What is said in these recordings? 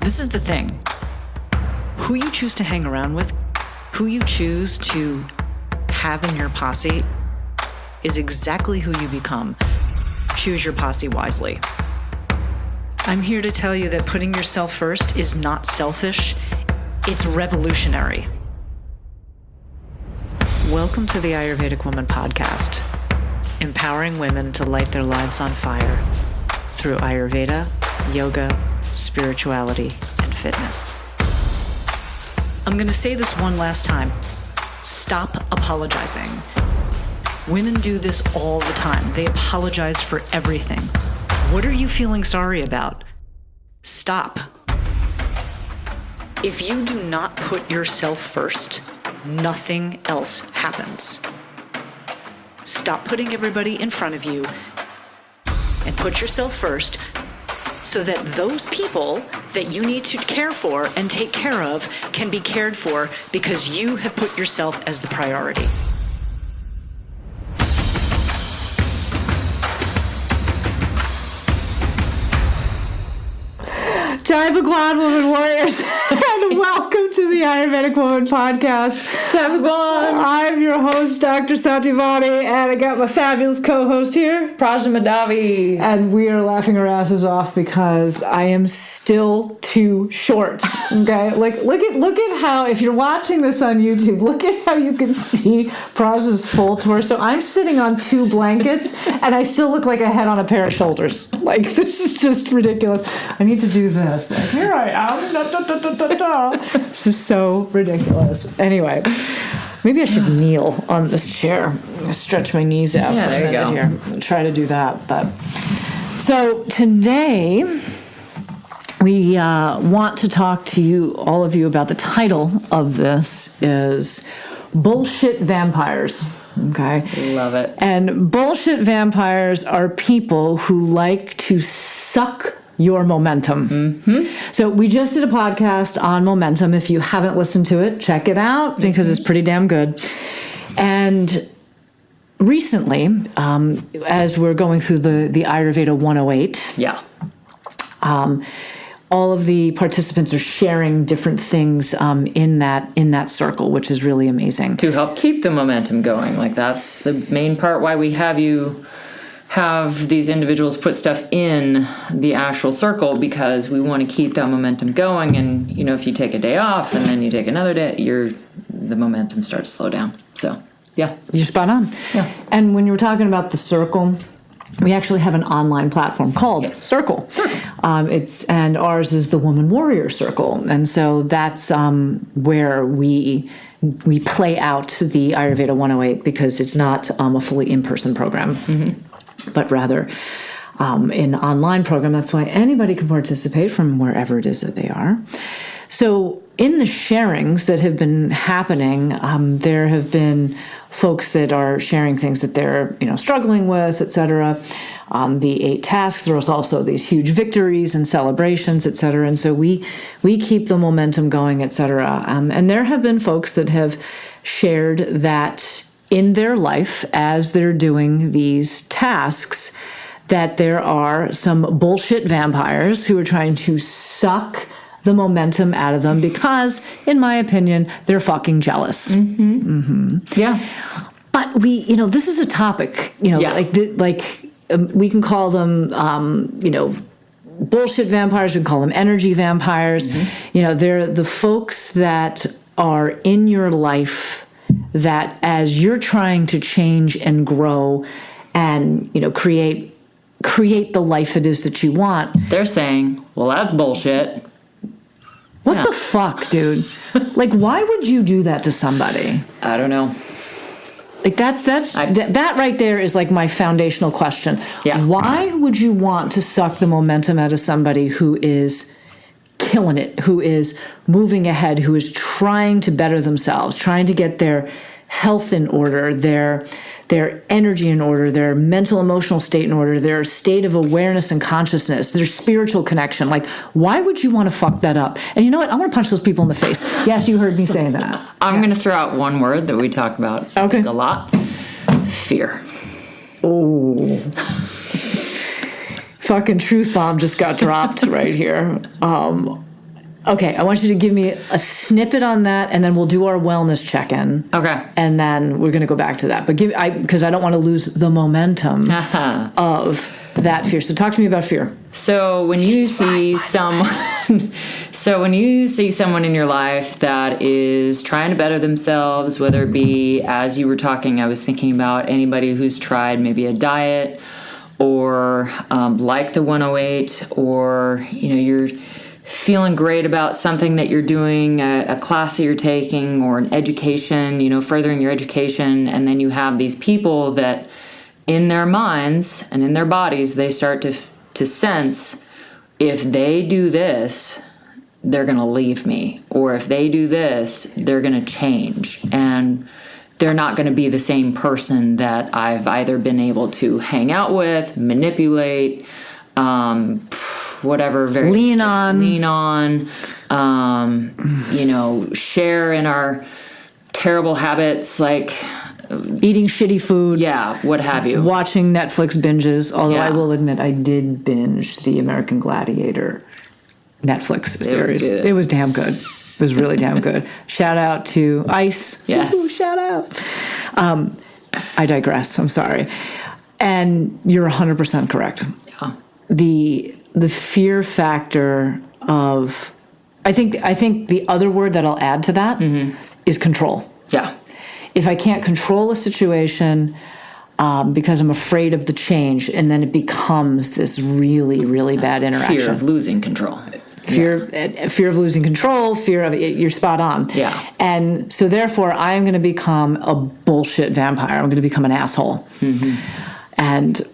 This is the thing. Who you choose to hang around with, who you choose to have in your posse, is exactly who you become. Choose your posse wisely. I'm here to tell you that putting yourself first is not selfish, it's revolutionary. Welcome to the Ayurvedic Woman podcast, empowering women to light their lives on fire through Ayurveda, yoga, spirituality, and fitness. I'm going to say this one last time. Stop apologizing. Women do this all the time. They apologize for everything. What are you feeling sorry about? Stop. If you do not put yourself first, nothing else happens. Stop putting everybody in front of you and put yourself first so that those people that you need to care for and take care of can be cared for because you have put yourself as the priority. Jai Bhagwan, Woman Warriors, and welcome to the Ayurvedic Woman podcast. Jai Bhagwan. I'm your host, Dr. Satyavani, and I got my fabulous co-host here, Prajna Madhavi. And we are laughing our asses off because I am still too short. Okay, look at how, if you're watching this on YouTube, look at how you can see Prajna's full torso. I'm sitting on two blankets, and I still look like a head on a pair of shoulders. Like, this is just ridiculous. I need to do this. Like, here I am. Da, da, da, da, da, da. This is so ridiculous. Anyway, maybe I should kneel on this chair. Stretch my knees out for a minute here. I'll try to do that. But so today we want to talk to you, all of you, about the title of this is Bullshit Vampires. Okay. Love it. And bullshit vampires are people who like to suck your momentum. Mm-hmm. So we just did a podcast on momentum. If you haven't listened to it, check it out because it's pretty damn good. And recently, as we're going through the Ayurveda 108, all of the participants are sharing different things in that circle, which is really amazing. To help keep the momentum going. Like, that's the main part why we have these individuals put stuff in the actual circle, because we want to keep that momentum going. And, you know, if you take a day off and then you take another day, the momentum starts to slow down. So, yeah. You're spot on. Yeah. And when you were talking about the circle, we actually have an online platform called Circle. And ours is the Woman Warrior Circle. And so that's where we play out the Ayurveda 108, because it's not a fully in-person program. Mm-hmm. But rather an online program. That's why anybody can participate from wherever it is that they are. So in the sharings that have been happening, there have been folks that are sharing things that they're struggling with, etc. The 8 tasks. There's also these huge victories and celebrations, etc. And so we keep the momentum going, etc. And there have been folks that have shared that in their life, as they're doing these tasks, that there are some bullshit vampires who are trying to suck the momentum out of them because, in my opinion, they're fucking jealous. Mm-hmm. Mm-hmm. Yeah. But this is a topic, we can call them, bullshit vampires. We can call them energy vampires. Mm-hmm. They're the folks that are in your life that, as you're trying to change and grow and, create the life it is that you want, they're saying, well, that's bullshit. What the fuck, dude? Like, why would you do that to somebody? I don't know. Like, that right there is like my foundational question. Yeah. Why would you want to suck the momentum out of somebody who is killing it, who is moving ahead, who is trying to better themselves, trying to get their health in order, their energy in order, their mental emotional state in order, their state of awareness and consciousness, their spiritual connection? Like, why would you want to fuck that up? And you know what? I want to punch those people in the face. Yes, you heard me say that. I'm going to throw out one word that we talk about a lot. Fear. Oh. Fucking truth bomb just got dropped right here. Okay, I want you to give me a snippet on that, and then we'll do our wellness check-in. Okay. And then we're going to go back to that. But because I don't want to lose the momentum of that fear. So talk to me about fear. So when you see someone in your life that is trying to better themselves, whether it be, as you were talking, I was thinking about anybody who's tried maybe a diet or like the 108, or you're feeling great about something that you're doing, a class that you're taking, or an education, furthering your education, and then you have these people that in their minds and in their bodies, they start to sense, if they do this, they're going to leave me, or if they do this, they're going to change, and they're not going to be the same person that I've either been able to hang out with, manipulate, whatever, lean on, share in our terrible habits, like eating shitty food. Yeah, what have you. Watching Netflix binges, although I will admit I did binge the American Gladiator Netflix series. It was damn good. It was really damn good. Shout out to Ice. Yes. Ooh, shout out. I digress. I'm sorry. And you're 100% correct. Yeah. The fear factor of, I think the other word that I'll add to that is control. Yeah. If I can't control a situation because I'm afraid of the change, and then it becomes this really, really bad interaction. Fear of losing control. Fear of losing control, fear of it, you're spot on. Yeah. And so therefore I am going to become a bullshit vampire. I'm going to become an asshole. And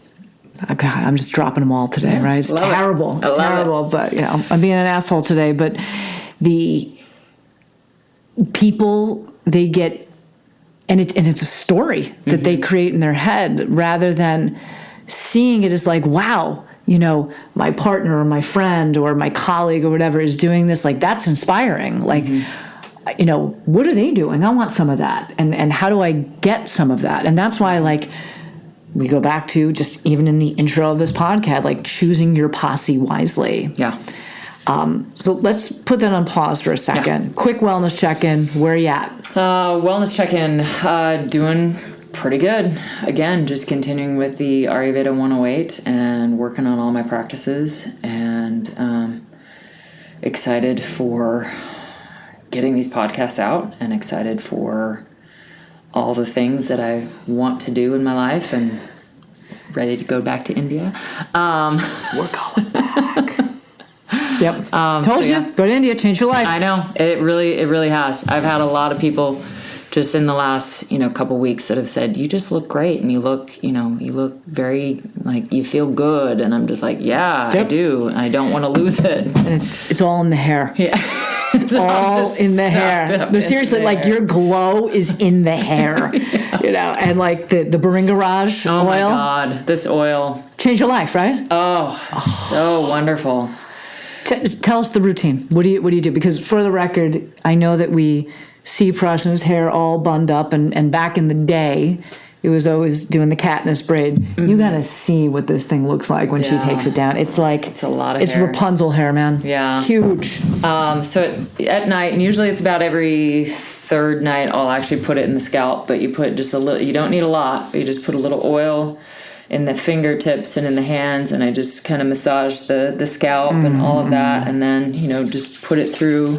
God, I'm just dropping them all today, right? It's terrible. It's terrible, but I'm being an asshole today. But the people, they get, and it's a story that they create in their head, rather than seeing it as like, wow, my partner or my friend or my colleague or whatever is doing this. Like, that's inspiring. Like, what are they doing? I want some of that. And how do I get some of that? And that's why, like, we go back to just even in the intro of this podcast, like choosing your posse wisely. Yeah. So let's put that on pause for a second. Yeah. Quick wellness check-in. Where are you at? Wellness check-in. Doing pretty good. Again, just continuing with the Ayurveda 108 and working on all my practices, and excited for getting these podcasts out, and excited for all the things that I want to do in my life, and ready to go back to India. We're going back. Yep. Told you. Yeah. Go to India, change your life. I know. It really has. I've had a lot of people just in the last, couple weeks that have said, you just look great, and you look very, like, you feel good. And I'm just like, yeah, yep. I do. I don't want to lose it. And it's all in the hair. Yeah. It's all in the hair. No, seriously, like, your glow is in the hair, and like the Bharingaraj oil. Oh my God, this oil. Changed your life, right? Oh. So wonderful. Tell us the routine. What do you do? Because for the record, I know that we see Prajna's hair all bunned up, and back in the day, it was always doing the Katniss braid. Mm-hmm. You gotta see what this thing looks like when she takes it down. It's like, it's a lot of hair. It's Rapunzel hair, man. Yeah. Huge. So at night, and usually it's about every third night, I'll actually put it in the scalp, but you put just a little, you don't need a lot, but you just put a little oil in the fingertips and in the hands, and I just kind of massage the scalp and all of that, and then, just put it through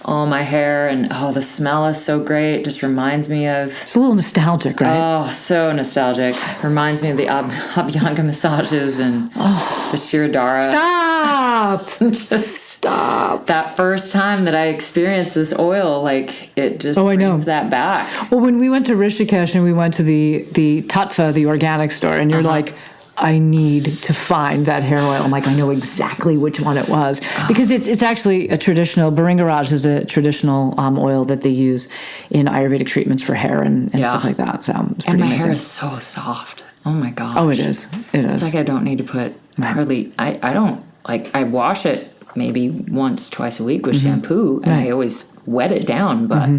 all my hair, and the smell is so great. Just reminds me of... It's a little nostalgic, right? Oh, so nostalgic. Reminds me of the Abhyanga massages and the Shirodhara. Stop! Just stop. That first time that I experienced this oil, like, it just brings that back. Well, when we went to Rishikesh and we went to the Tattva, the organic store, and you're like, I need to find that hair oil. I'm like, I know exactly which one it was. Because it's actually a traditional, Bharingaraj is a traditional oil that they use in Ayurvedic treatments for hair and stuff like that. So it's pretty amazing. And my hair is so soft. Oh my gosh. Oh, it is. It's like I don't need to put hardly, I don't, like, I wash it maybe once, twice a week with shampoo, and I always wet it down, but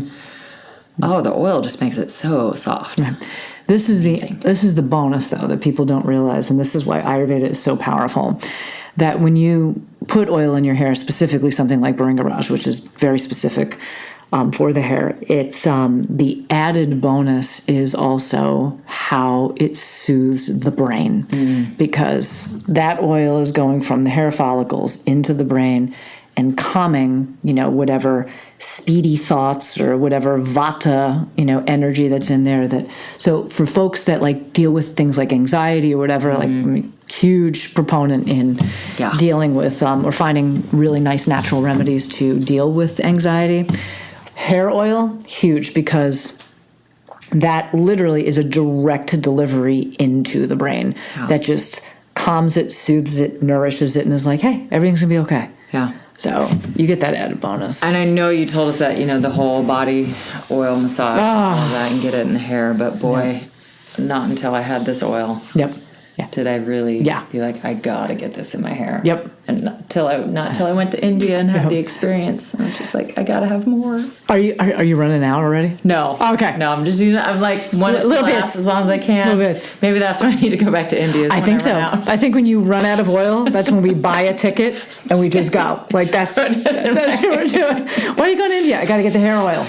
the oil just makes it so soft. Right. This is the bonus, though, that people don't realize, and this is why Ayurveda is so powerful. that when you put oil in your hair, specifically something like Baringa Raj, which is very specific for the hair, it's the added bonus is also how it soothes the brain, because that oil is going from the hair follicles into the brain and calming, whatever speedy thoughts or whatever vata, energy that's in there. So for folks that like deal with things like anxiety or whatever, like I'm a huge proponent in dealing with or finding really nice natural remedies to deal with anxiety. Hair oil, huge, because that literally is a direct delivery into the brain that just calms it, soothes it, nourishes it, and is like, hey, everything's gonna be okay. Yeah. So you get that added bonus. And I know you told us that, the whole body oil massage, all that, and get it in the hair, but boy, not until I had this oil. Yep. Did I really be like, I gotta get this in my hair. Yep. And not till I went to India and had the experience. I was just like, I gotta have more. Are you running out already? No. Okay. No, I'm just using. I'm like one little bits as long as I can. Little bits. Maybe that's when I need to go back to India. I think so. I think when you run out of oil, that's when we buy a ticket and we just go. Like that's what we're doing. Why are you going to India? I got to get the hair oil,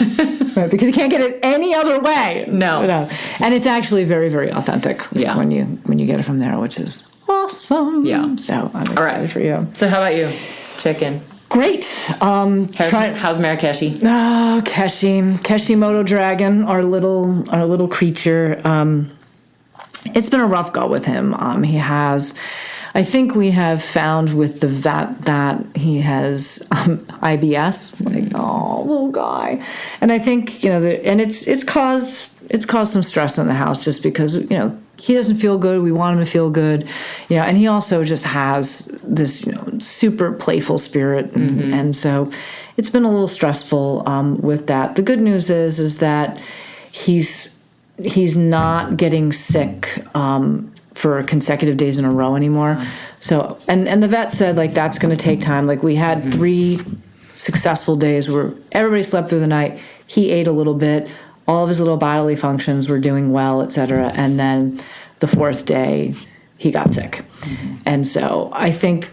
right, because you can't get it any other way. No. And it's actually very, very authentic. Yeah. When you get it from there, which is awesome. Yeah. So I'm excited for you. So how about you? Check in. Great. How's Marrakeshi? Oh, Keshimoto dragon, our little creature. It's been a rough go with him. He has, I think we have found with the vet that he has IBS. Like, oh, little guy. And I think and it's caused some stress in the house just because he doesn't feel good. We want him to feel good, and he also just has this, super playful spirit. And so it's been a little stressful with that. The good news is that he's not getting sick for consecutive days in a row anymore. So, and the vet said, like, that's going to take time. Like, we had 3 successful days where everybody slept through the night. He ate a little bit. All of his little bodily functions were doing well, et cetera. And then the 4th day, he got sick. And so I think,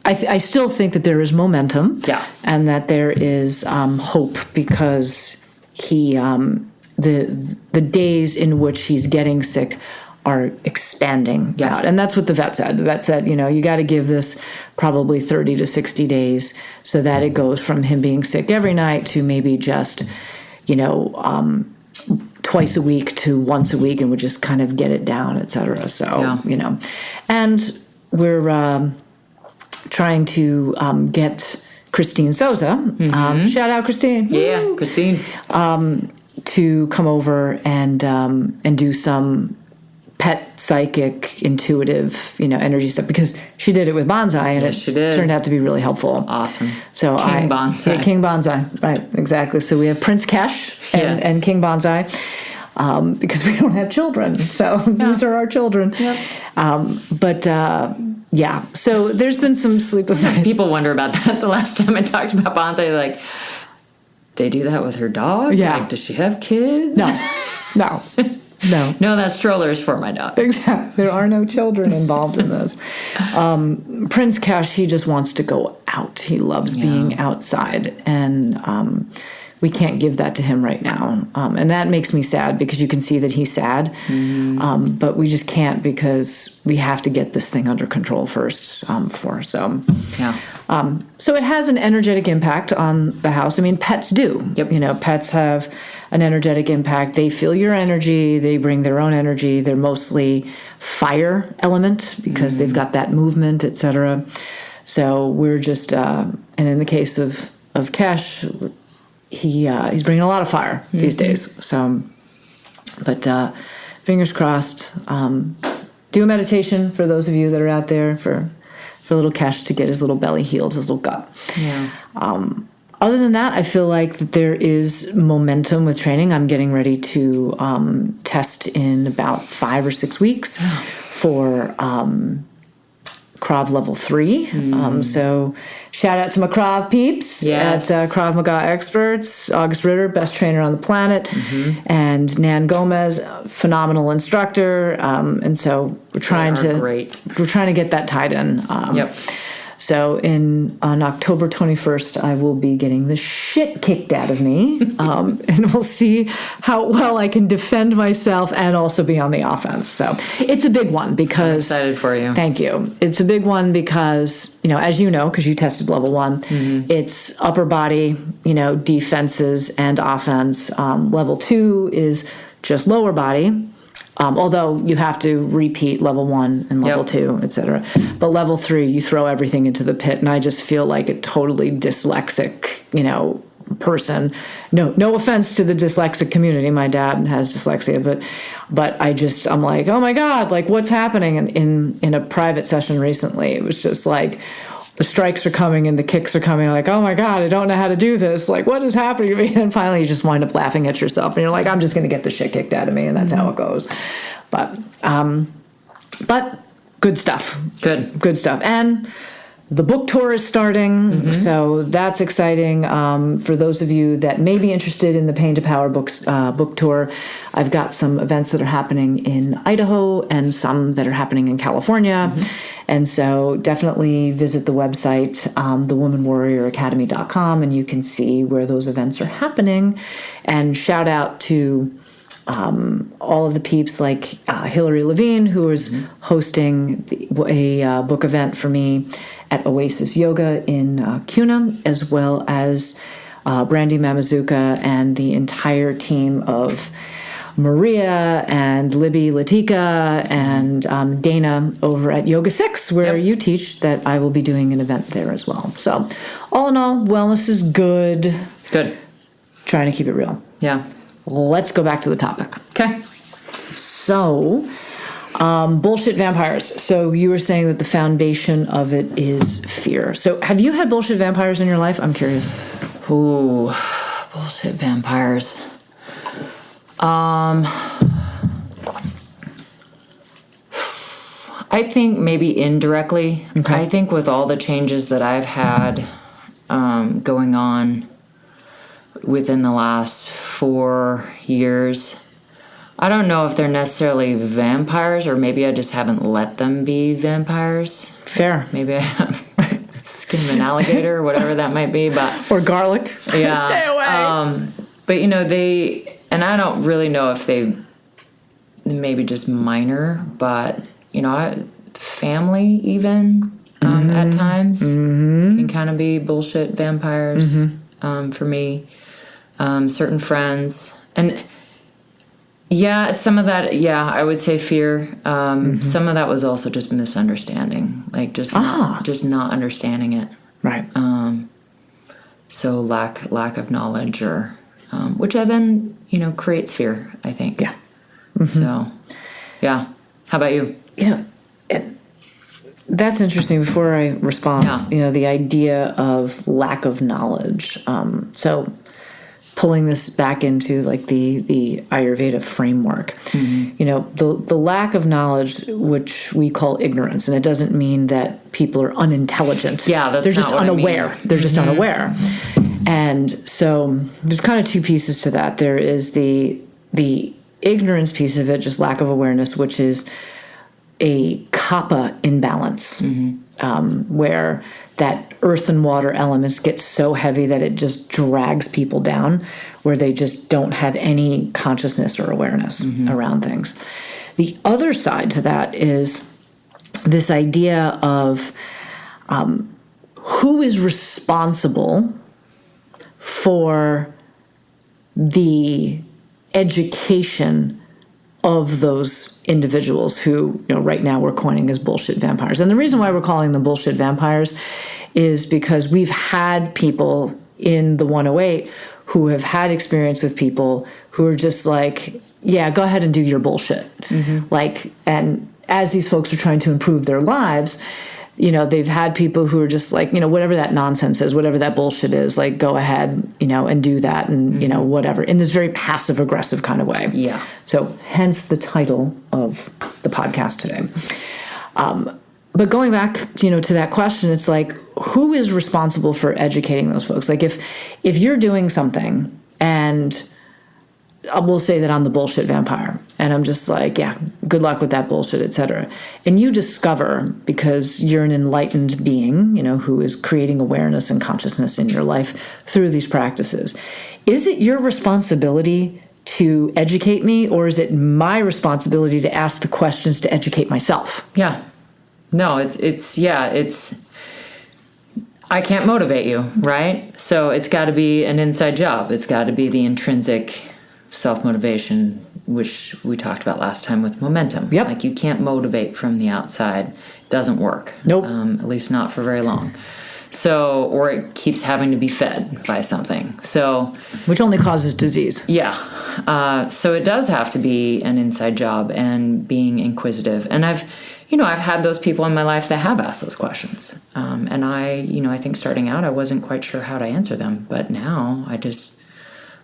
I still think that there is momentum. Yeah. And that there is hope, because he, the days in which he's getting sick are expanding out. And that's what the vet said. The vet said, you got to give this probably 30 to 60 days so that it goes from him being sick every night to maybe just twice a week to once a week, and we just kind of get it down, et cetera. So, and we're trying to get Christine Souza, shout out Christine. Yeah, Woo! Christine. To come over and do some pet psychic intuitive energy stuff, because she did it with bonsai, and she did. Turned out to be really helpful. Awesome. So King Bonsai. Yeah, King Bonsai, right, exactly. So we have Prince Kesh and King Bonsai, because we don't have children, so these are our children. Yep. So there's been some sleepless nights. People wonder about that. The last time I talked about bonsai, they're like, they do that with her dog? Yeah. Like, does she have kids? No. No, that stroller is for my dog. Exactly. There are no children involved in this. Prince Cash, he just wants to go out. He loves being outside, and we can't give that to him right now. And that makes me sad, because you can see that he's sad. But we just can't, because we have to get this thing under control first before. So it has an energetic impact on the house. I mean, pets do. Yep. Pets have an energetic impact. They feel your energy. They bring their own energy. They're mostly fire element, because they've got that movement, etc. So we're just, and in the case of Cash, he's bringing a lot of fire these days. So, but fingers crossed. Do a meditation for those of you that are out there for little Cash to get his little belly healed, his little gut. Yeah. Other than that, I feel like that there is momentum with training. I'm getting ready to test in about 5 or 6 weeks for Krav level 3. So shout out to my Krav peeps at Krav Maga Experts, August Ritter, best trainer on the planet, and Nan Gomez, phenomenal instructor. And so we're trying to get that tied in. So on October 21st, I will be getting the shit kicked out of me, and we'll see how well I can defend myself and also be on the offense. So it's a big one because... I'm excited for you. Thank you. It's a big one because, as you know, because you tested level 1, it's upper body, defenses and offense. Level 2 is just lower body. Although you have to repeat level 1 and level 2, etc. But level 3, you throw everything into the pit, and I just feel like a totally dyslexic, person. No offense to the dyslexic community. My dad has dyslexia, but I'm like, oh my God, like what's happening? And in a private session recently, it was just like, the strikes are coming and the kicks are coming. Like, oh my God, I don't know how to do this. Like, what is happening to me? And finally, you just wind up laughing at yourself, and you're like, I'm just going to get the shit kicked out of me, and that's how it goes. But good stuff. Good stuff. And the book tour is starting, so that's exciting. For those of you that may be interested in the Pain to Power book tour, I've got some events that are happening in Idaho and some that are happening in California. And so definitely visit the website, thewomanwarrioracademy.com, and you can see where those events are happening. And shout out to all of the peeps like Hillary Levine, who is hosting a book event for me at Oasis Yoga in Kuna, as well as Brandy Mamazuka and the entire team of Maria and Libby Latika and Dana over at Yoga 6, where you teach, that I will be doing an event there as well. So all in all, wellness is good. Good. Trying to keep it real. Yeah. Let's go back to the topic. Okay. So, bullshit vampires. So you were saying that the foundation of it is fear. So have you had bullshit vampires in your life? I'm curious. Ooh, bullshit vampires. I think maybe indirectly. Okay. I think with all the changes that I've had going on within the last 4 years, I don't know if they're necessarily vampires, or maybe I just haven't let them be vampires. Fair. Maybe I have skin of an alligator or whatever that might be, but or garlic. Yeah. Stay away. But and I don't really know if they maybe just minor, but family even at times can kind of be bullshit vampires for me. Certain friends, and some of that, I would say fear. Some of that was also just misunderstanding, like just not understanding it. Right. So lack of knowledge, or which then creates fear, I think. Yeah. So, yeah. How about you? That's interesting. Before I respond, the idea of lack of knowledge. So pulling this back into like the Ayurveda framework, the lack of knowledge, which we call ignorance, and it doesn't mean that people are unintelligent. Yeah, they're just unaware. I mean. They're just unaware. And so there's kind of two pieces to that. There is the ignorance piece of it, just lack of awareness, which is a kapha imbalance, where that earth and water elements get so heavy that it just drags people down, where they just don't have any consciousness or awareness around things. The other side to that is this idea of who is responsible for the education of those individuals who, right now we're coining as bullshit vampires. And the reason why we're calling them bullshit vampires is because we've had people in the 108 who have had experience with people who are just like, yeah, go ahead and do your bullshit. And as these folks are trying to improve their lives, they've had people who are just like, whatever that nonsense is, whatever that bullshit is, like, go ahead, and do that and, whatever, in this very passive aggressive kind of way. Yeah. So hence the title of the podcast today. but going back, to that question, it's like, who is responsible for educating those folks? Like if you're doing something and I will say that I'm the bullshit vampire and I'm just like, yeah, good luck with that bullshit, etc. And you discover, because you're an enlightened being, who is creating awareness and consciousness in your life through these practices. Is it your responsibility to educate me, or is it my responsibility to ask the questions to educate myself? Yeah. No, it's I can't motivate you, right? So it's got to be an inside job. It's got to be the intrinsic self-motivation, which we talked about last time with momentum. Yep. Like you can't motivate from the outside. It doesn't work. Nope. At least not for very long. So, or it keeps having to be fed by something. So, which only causes disease. Yeah. So it does have to be an inside job and being inquisitive. And I've had those people in my life that have asked those questions. And I think starting out, I wasn't quite sure how to answer them. But now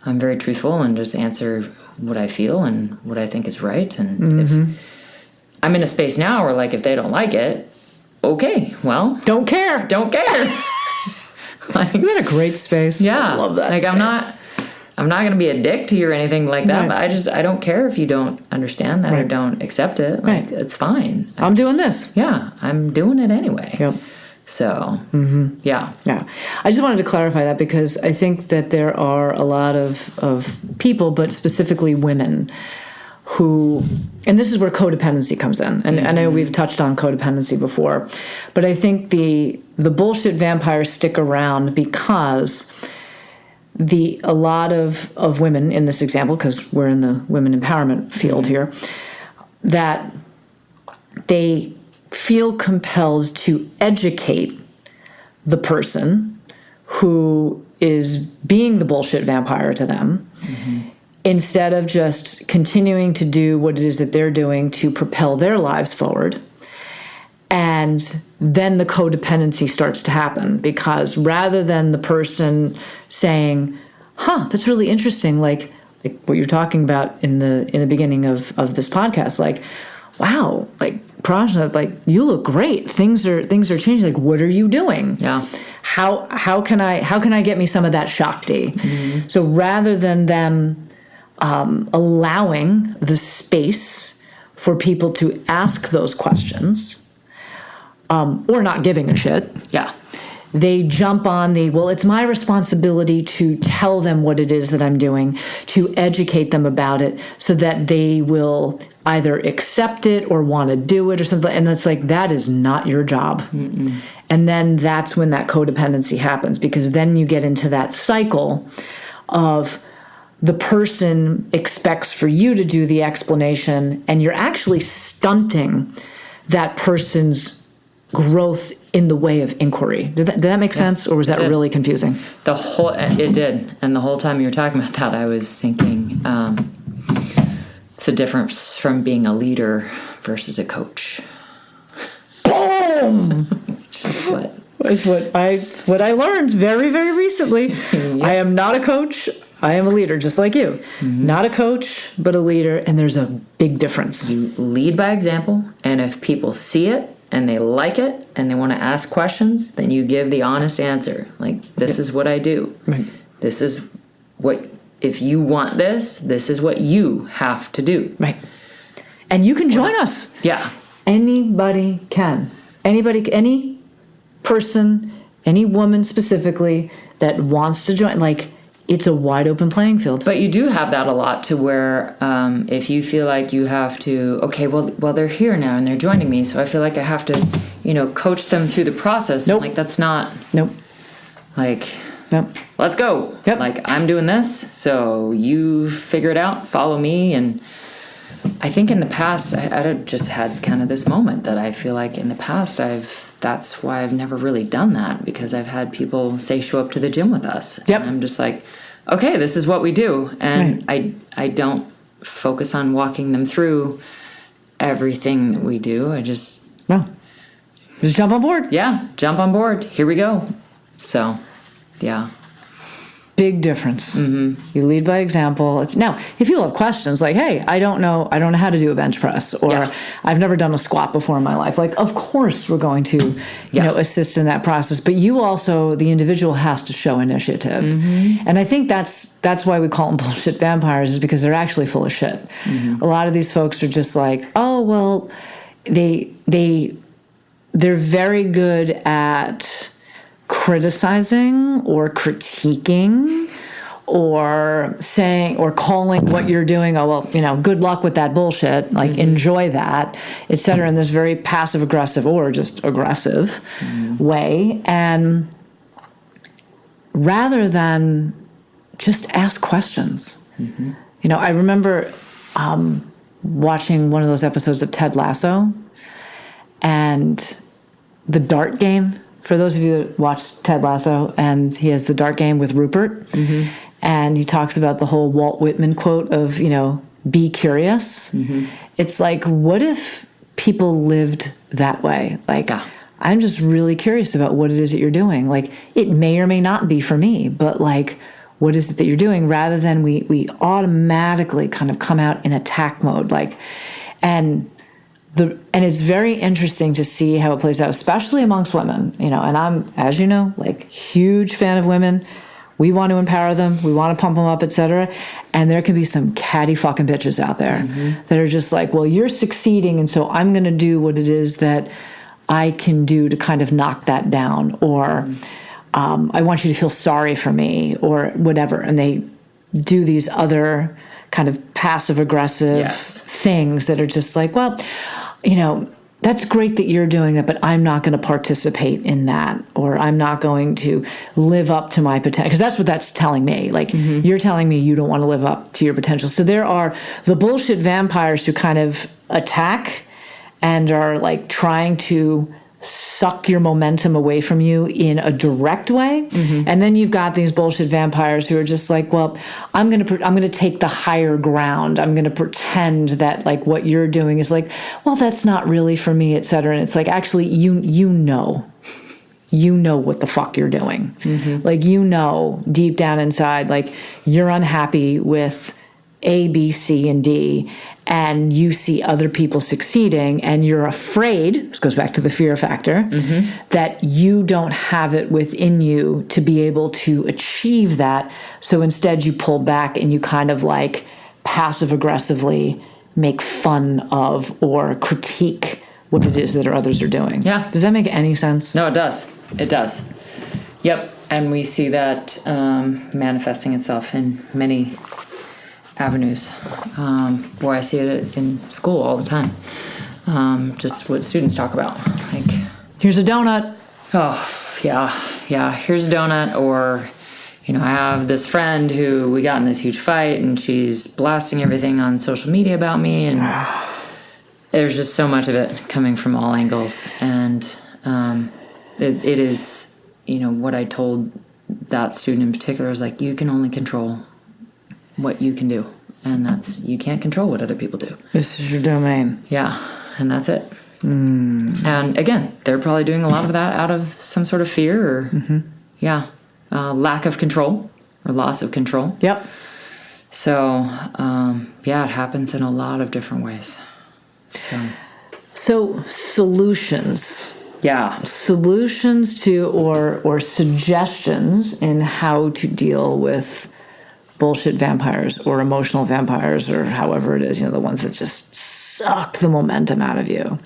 I'm very truthful and just answer what I feel and what I think is right. And if I'm in a space now where, like, if they don't like it, okay, well, don't care. Like, isn't that a great space? Yeah, I love that. Like, space. I'm not going to be a dick to you or anything like that. Right. But I don't care if you don't understand that or don't accept it. Like, it's fine. I'm doing this. Yeah, I'm doing it anyway. Yep. So, yeah. Yeah. I just wanted to clarify that because I think that there are a lot of people, but specifically women, who, and this is where codependency comes in. And I know we've touched on codependency before, but I think the bullshit vampires stick around because a lot of women in this example, because we're in the women empowerment field here, that they feel compelled to educate the person who is being the bullshit vampire to them, instead of just continuing to do what it is that they're doing to propel their lives forward. And then the codependency starts to happen, because rather than the person saying, that's really interesting, like what you're talking about in the beginning of this podcast, like, wow, like, Prajna, like, you look great. Things are changing. Like, what are you doing? Yeah. How can I get me some of that Shakti? So rather than them allowing the space for people to ask those questions, or not giving a shit. Yeah. They jump on it's my responsibility to tell them what it is that I'm doing, to educate them about it so that they will either accept it or want to do it or something. And that's like, that is not your job. And then that's when that codependency happens, because then you get into that cycle of the person expects for you to do the explanation, and you're actually stunting that person's growth in the way of inquiry. Did that make sense, or was that really confusing? It did. And the whole time you were talking about that, I was thinking it's a difference from being a leader versus a coach. Boom! Just what I learned very, very recently. Yep. I am not a coach. I am a leader, just like you. Not a coach, but a leader, and there's a big difference. You lead by example, and if people see it and they like it and they want to ask questions, then you give the honest answer. Like, this is what I do. Right. This is what, if you want this is what you have to do. Right. And you can join us. Yeah. Anybody can. Anybody, any person, any woman specifically that wants to join, like, it's a wide open playing field. But you do have that a lot, to where if you feel like you have to, okay, well, they're here now and they're joining me, so I feel like I have to, coach them through the process. Nope. Like, that's not. Nope. Like, nope. Let's go. Yep. Like, I'm doing this, so you figure it out, follow me. And I think in the past, I just had kind of this moment that I feel like in the past that's why I've never really done that, because I've had people show up to the gym with us. Yep. And I'm just like, okay, this is what we do. And right. I don't focus on walking them through everything that we do. Just jump on board. Yeah, jump on board. Here we go. So, yeah. Big difference. You lead by example. Now, if you have questions like, hey, I don't know how to do a bench press, or I've never done a squat before in my life, like, of course we're going to, assist in that process. But you also, the individual, has to show initiative. And I think that's why we call them bullshit vampires, is because they're actually full of shit. A lot of these folks are just like, oh, well, they're very good at criticizing or critiquing or saying or calling what you're doing, oh, well, good luck with that bullshit, like enjoy that, etc., in this very passive aggressive or just aggressive way. And rather than just ask questions. I remember watching one of those episodes of Ted Lasso and the dart game. For those of you that watch Ted Lasso, and he has the dart game with Rupert, and he talks about the whole Walt Whitman quote of, be curious. It's like, what if people lived that way? Like, I'm just really curious about what it is that you're doing. Like, it may or may not be for me, but like, what is it that you're doing? Rather than we automatically kind of come out in attack mode. Like, and it's very interesting to see how it plays out, especially amongst women, and I'm, as you know, like, huge fan of women. We want to empower them. We want to pump them up, etc. And there can be some catty fucking bitches out there that are just like, well, you're succeeding, and so I'm going to do what it is that I can do to kind of knock that down, or I want you to feel sorry for me, or whatever. And they do these other kind of passive aggressive things that are just like, well, that's great that you're doing that, but I'm not going to participate in that, or I'm not going to live up to my potential. Because that's what that's telling me. Like, you're telling me you don't want to live up to your potential. So there are the bullshit vampires who kind of attack and are like trying to suck your momentum away from you in a direct way. And then you've got these bullshit vampires who are just like, well, I'm going to take the higher ground. I'm going to pretend that like what you're doing is like, well, that's not really for me, et cetera. And it's like, actually, you know what the fuck you're doing. Like, deep down inside, like, you're unhappy with A, B, C, and D, and you see other people succeeding, and you're afraid, this goes back to the fear factor, that you don't have it within you to be able to achieve that. So instead you pull back and you kind of like passive aggressively make fun of or critique what it is that others are doing. Yeah. Does that make any sense? No, it does. It does. Yep. And we see that manifesting itself in many avenues, where I see it in school all the time. Just what students talk about, like, here's a donut. Oh, yeah. Here's a donut, or, I have this friend who we got in this huge fight, and she's blasting everything on social media about me, and there's just so much of it coming from all angles, and it is, what I told that student in particular is like, you can only control what you can do, and that's, you can't control what other people do. This is your domain. Yeah, and that's it. And again, they're probably doing a lot of that out of some sort of fear or lack of control or loss of control. Yep. So it happens in a lot of different ways. So solutions. Yeah. Solutions to or suggestions in how to deal with bullshit vampires or emotional vampires, or however it is, the ones that just suck the momentum out of you.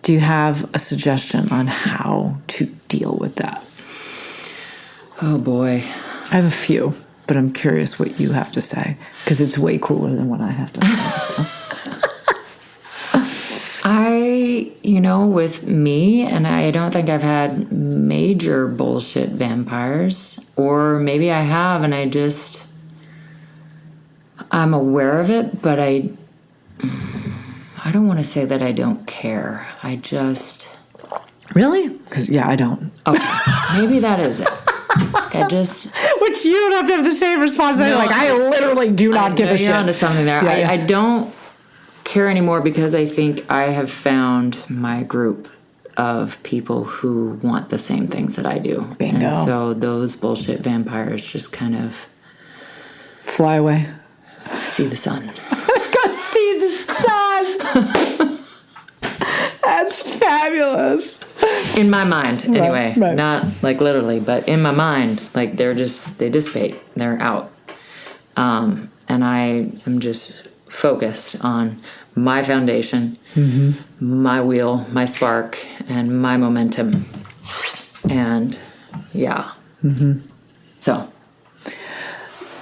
Do you have a suggestion on how to deal with that? Oh boy. I have a few, but I'm curious what you have to say, because it's way cooler than what I have to say. So. With me, and I don't think I've had major bullshit vampires, or maybe I have, and I'm aware of it, but I don't want to say that I don't care. I just... Really? Because, I don't. Okay. Maybe that is it. Which you don't have to have the same response. No, like, I literally do not give a shit. You're onto something there. Yeah. I don't care anymore, because I think I have found my group. of people who want the same things that I do. Bingo. And so those bullshit vampires just kind of fly away. See the sun. Go see the sun. That's fabulous. In my mind, anyway. Right. Not like literally, but in my mind, like they dissipate. They're out. And I am just focused on my foundation, my wheel, my spark, and my momentum. And yeah. So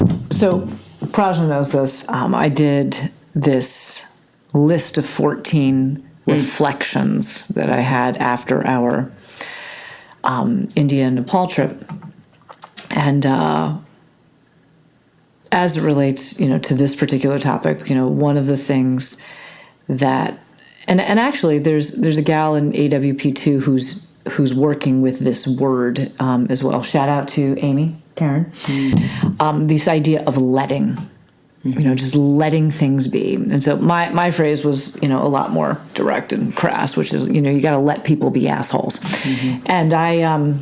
Prajna knows this. I did this list of 14 reflections that I had after our India and Nepal trip. And as it relates, to this particular topic, one of the things that, and actually there's a gal in AWP2 who's working with this word as well. Shout out to Amy, Karen. This idea of letting, just letting things be. And so my phrase was, a lot more direct and crass, which is, you got to let people be assholes. And I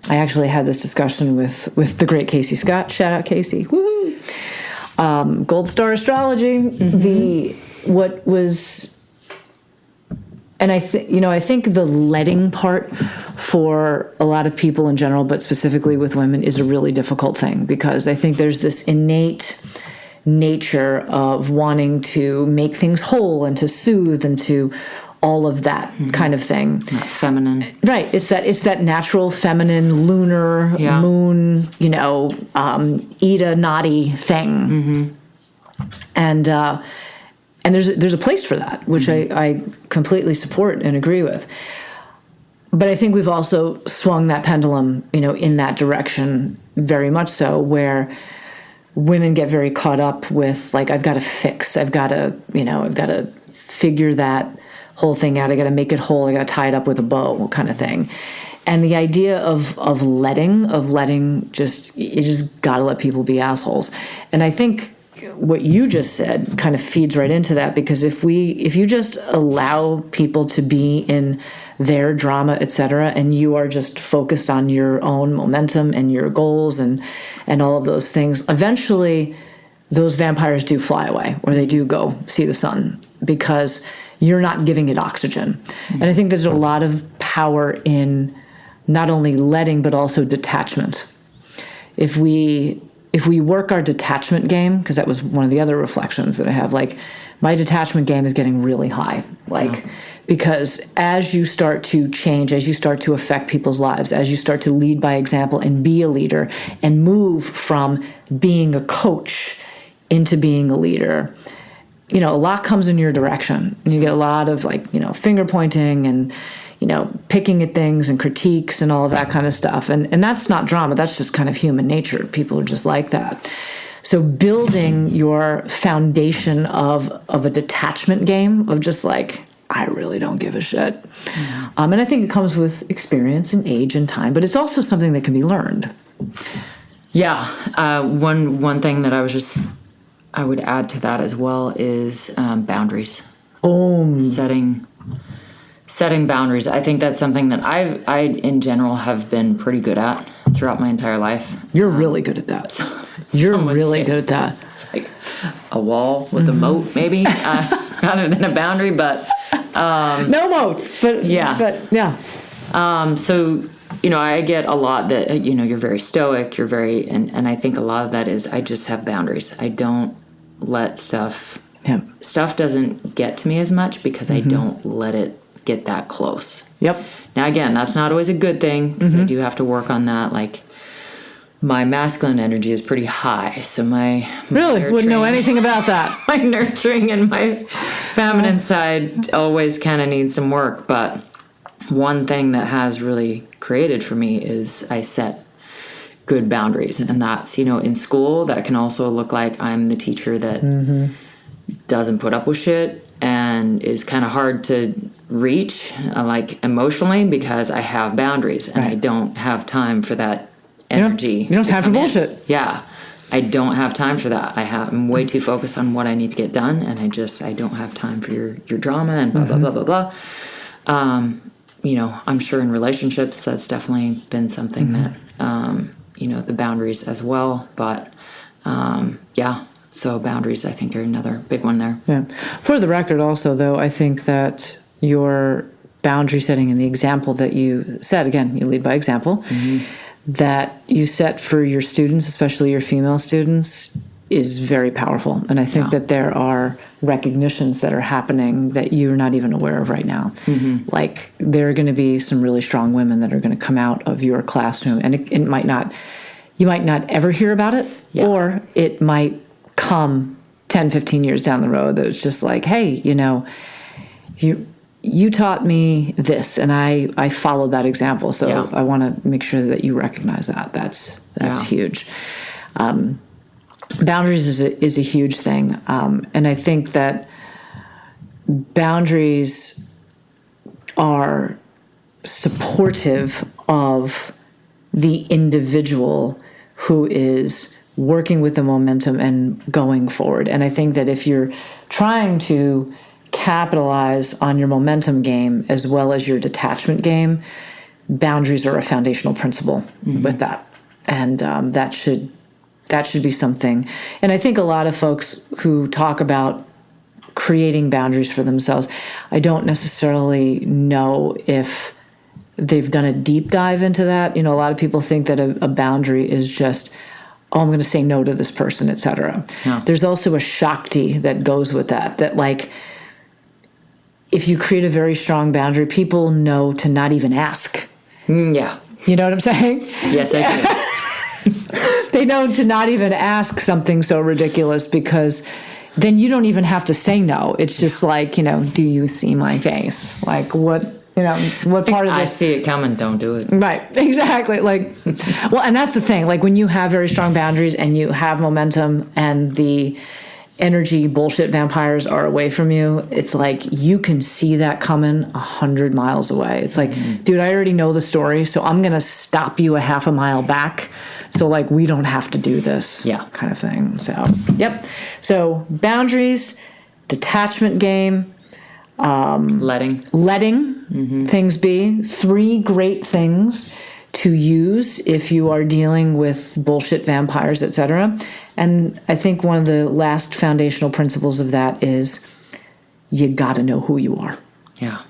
actually had this discussion with the great Casey Scott. Shout out Casey. Woohoo! Gold Star Astrology. And I think the letting part for a lot of people in general, but specifically with women, is a really difficult thing, because I think there's this innate nature of wanting to make things whole and to soothe and to all of that kind of thing. Not feminine. Right. It's that natural feminine lunar moon, Ida naughty thing. And there's a place for that, which I completely support and agree with. But I think we've also swung that pendulum, in that direction very much so, where women get very caught up with, like, I've got to fix, I've got to figure that whole thing out, I got to make it whole, I got to tie it up with a bow kind of thing. And the idea of letting, you just got to let people be assholes. And I think what you just said kind of feeds right into that, because if you just allow people to be in their drama, etc., and you are just focused on your own momentum and your goals and all of those things, eventually those vampires do fly away, or they do go see the sun, because you're not giving it oxygen. And I think there's a lot of power in not only letting, but also detachment. If we work our detachment game, because that was one of the other reflections that I have, like, my detachment game is getting really high, because as you start to change, as you start to affect people's lives, as you start to lead by example and be a leader and move from being a coach into being a leader, a lot comes in your direction. And you get a lot of, finger pointing and, picking at things and critiques and all of that kind of stuff. And that's not drama. That's just kind of human nature. People are just like that. So building your foundation of a detachment game of just like, I really don't give a shit. And I think it comes with experience and age and time, but it's also something that can be learned. Yeah. One thing that I would add to that as well is boundaries. Setting boundaries. I think that's something that I in general have been pretty good at throughout my entire life. You're really good at that. You're really good at that. It's like a wall with a moat, maybe, rather than a boundary, but no moats, but yeah. So, I get a lot that, you're very stoic, you're very, and I think a lot of that is I just have boundaries. I don't let stuff doesn't get to me as much because I don't let it get that close. Yep. Now, again, that's not always a good thing, because I do have to work on that. Like, my masculine energy is pretty high, so my really wouldn't know anything about that. My nurturing and my feminine side always kind of needs some work. But one thing that has really created for me is I set good boundaries, and that's, in school that can also look like I'm the teacher that doesn't put up with shit and is kind of hard to reach, like, emotionally, because I have boundaries and I don't have time for that energy. You don't have time for bullshit. Yeah. I don't have time for that. I'm way too focused on what I need to get done, and I don't have time for your drama and blah, blah, blah, blah, I'm sure in relationships that's definitely been something that, the boundaries as well. But, so boundaries, I think, are another big one there. Yeah. For the record also, though, I think that your boundary setting and the example that you set, again, you lead by example, that you set for your students, especially your female students, is very powerful. And I think that there are recognitions that are happening that you're not even aware of right now. Like, there are going to be some really strong women that are going to come out of your classroom, and it might not, you might not ever hear about it, or it might come 10, 15 years down the road that it's just like, hey, you taught me this, and I followed that example. So I want to make sure that you recognize that. That's huge. Boundaries is a huge thing. And I think that boundaries are supportive of the individual who is working with the momentum and going forward. And I think that if you're trying to capitalize on your momentum game as well as your detachment game, boundaries are a foundational principle with that. And that should be something. And I think a lot of folks who talk about creating boundaries for themselves, I don't necessarily know if they've done a deep dive into that. A lot of people think that a boundary is just, I'm going to say no to this person, etc. There's also a Shakti that goes with that like, if you create a very strong boundary, people know to not even ask. Yeah. You know what I'm saying? Yes, I do. They know to not even ask something so ridiculous, because then you don't even have to say no. It's just like, do you see my face? Like, what part of this? I see it coming, don't do it. Right, exactly. Like, well, and that's the thing. Like, when you have very strong boundaries and you have momentum and the energy bullshit vampires are away from you, it's like you can see that coming 100 miles away. It's like, dude, I already know the story, so I'm going to stop you a half a mile back. So, like, we don't have to do this kind of thing. So, yep. So, boundaries, detachment game, letting things be. 3 great things to use if you are dealing with bullshit vampires, etc. And I think one of the last foundational principles of that is you got to know who you are. Yeah.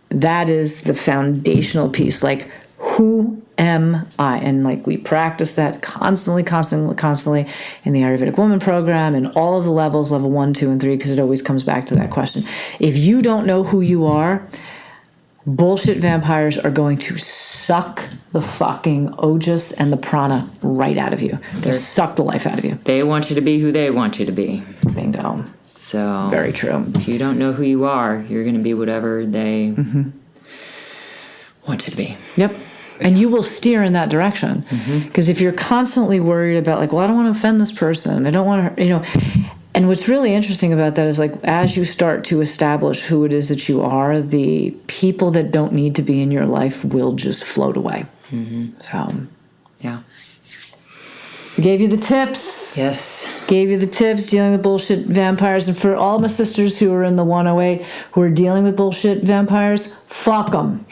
That is the foundational piece. Like, who am I? And like, we practice that constantly in the Ayurvedic Woman program and all of the levels, level 1, 2, and 3, because it always comes back to that question. If you don't know who you are, bullshit vampires are going to suck the fucking ojas and the prana right out of you. They'll suck the life out of you. They want you to be who they want you to be. Bingo. So very true. If you don't know who you are, you're going to be whatever they want you to be. Yep. And you will steer in that direction. Because if you're constantly worried about, like, well, I don't want to offend this person, I don't want to, and what's really interesting about that is, like, as you start to establish who it is that you are, the people that don't need to be in your life will just float away. So, yeah. Gave you the tips. Yes. Gave you the tips dealing with bullshit vampires. And for all my sisters who are in the 108 who are dealing with bullshit vampires, fuck them.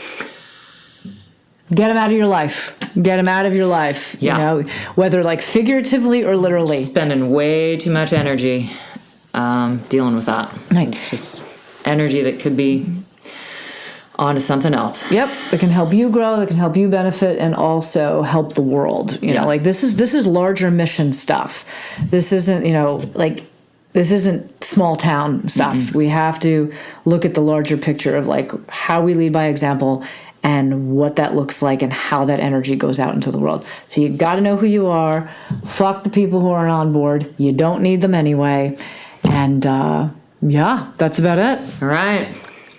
Get them out of your life. Get them out of your life. Yeah. Whether like figuratively or literally. Spending way too much energy dealing with that. Right. It's just energy that could be onto something else. Yep. That can help you grow, that can help you benefit, and also help the world. You know, like this is larger mission stuff. This isn't, this isn't small town stuff. We have to look at the larger picture of like how we lead by example and what that looks like and how that energy goes out into the world. So you got to know who you are. Fuck the people who aren't on board. You don't need them anyway. And that's about it.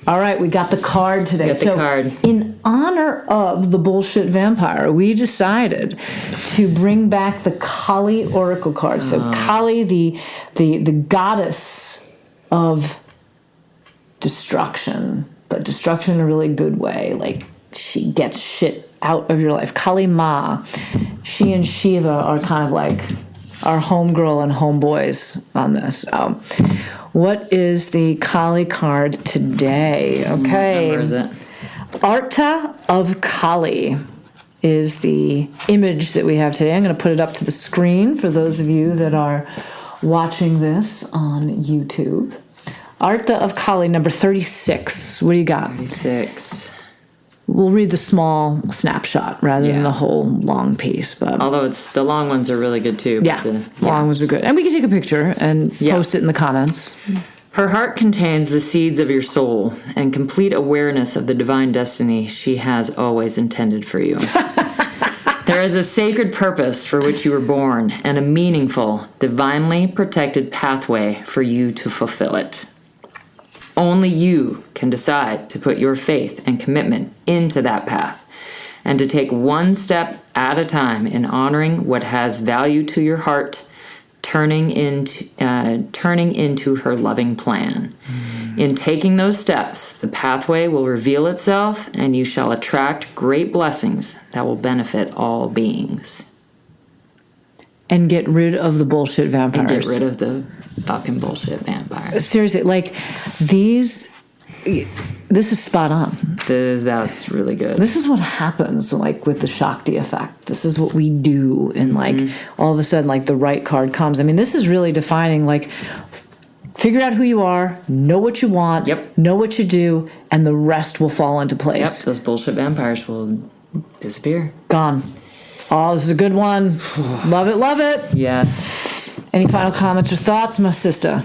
All right, we got the card today. Card. In honor of the bullshit vampire, we decided to bring back the Kali Oracle card. So Kali, the goddess of destruction, but destruction in a really good way. Like, she gets shit out of your life. Kali Ma, she and Shiva are kind of like our homegirl and homeboys on this. What is the Kali card today? Okay. What number is it? Arta of Kali is the image that we have today. I'm going to put it up to the screen for those of you that are watching this on YouTube. Arta of Kali, number 36. What do you got? 36. We'll read the small snapshot rather than Yeah. the whole long piece. But Although the long ones are really good too. but yeah, long ones are good. And we can take a picture and post it in the comments. Her heart contains the seeds of your soul and complete awareness of the divine destiny she has always intended for you. There is a sacred purpose for which you were born and a meaningful, divinely protected pathway for you to fulfill it. Only you can decide to put your faith and commitment into that path and to take one step at a time in honoring what has value to your heart, turning into her loving plan. In taking those steps, the pathway will reveal itself and you shall attract great blessings that will benefit all beings. And get rid of the bullshit vampires. And get rid of the fucking bullshit vampires. Seriously, like this is spot on. That's really good. This is what happens, like, with the Shakti effect. This is what we do, and like all of a sudden, like, the right card comes. I mean, this is really defining, like, figure out who you are, know what you want, know what you do, and the rest will fall into place. Those bullshit vampires will disappear. Gone. Oh, this is a good one. Love it, love it. Yes. Any final comments or thoughts, my sister?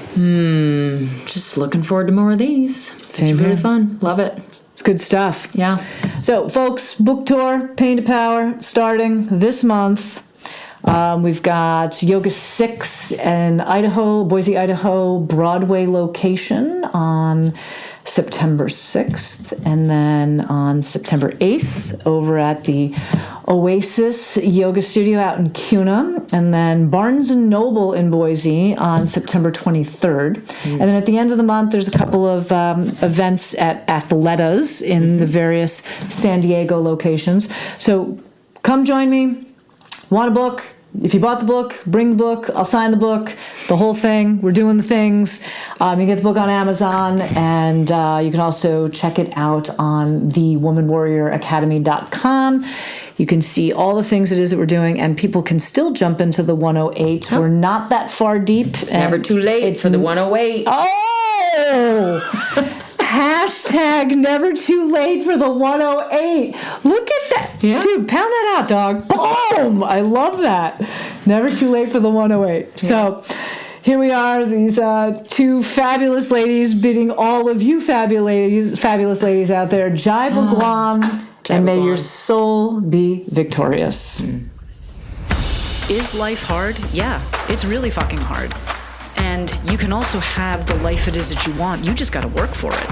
Just looking forward to more of these. Same It's really here. fun. Love it. It's good stuff. Yeah. So, folks, book tour, Pain to Power, starting this month. We've got Yoga 6 in Idaho, Boise, Idaho, Broadway location on September 6th. And then on September 8th, over at the Oasis Yoga Studio out in Kuna. And then Barnes & Noble in Boise on September 23rd. And then at the end of the month, there's a couple of events at Athletas in the various San Diego locations. So come join me. Want a book? If you bought the book, bring the book. I'll sign the book. The whole thing. We're doing the things. You can get the book on Amazon, and you can also check it out on thewomanwarrioracademy.com. You can see all the things it is that we're doing, and people can still jump into the 108. We're not that far deep. It's never too late for the 108. Oh! Hashtag never too late for the 108. Look at that. Yeah. Dude, pound that out, dog. Boom! I love that. Never too late for the 108. Yeah. So here we are, these two fabulous ladies bidding all of you fabulous ladies out there, Jai Bhagwan, and may your soul be victorious. Is life hard? Yeah, it's really fucking hard. And you can also have the life it is that you want. You just got to work for it.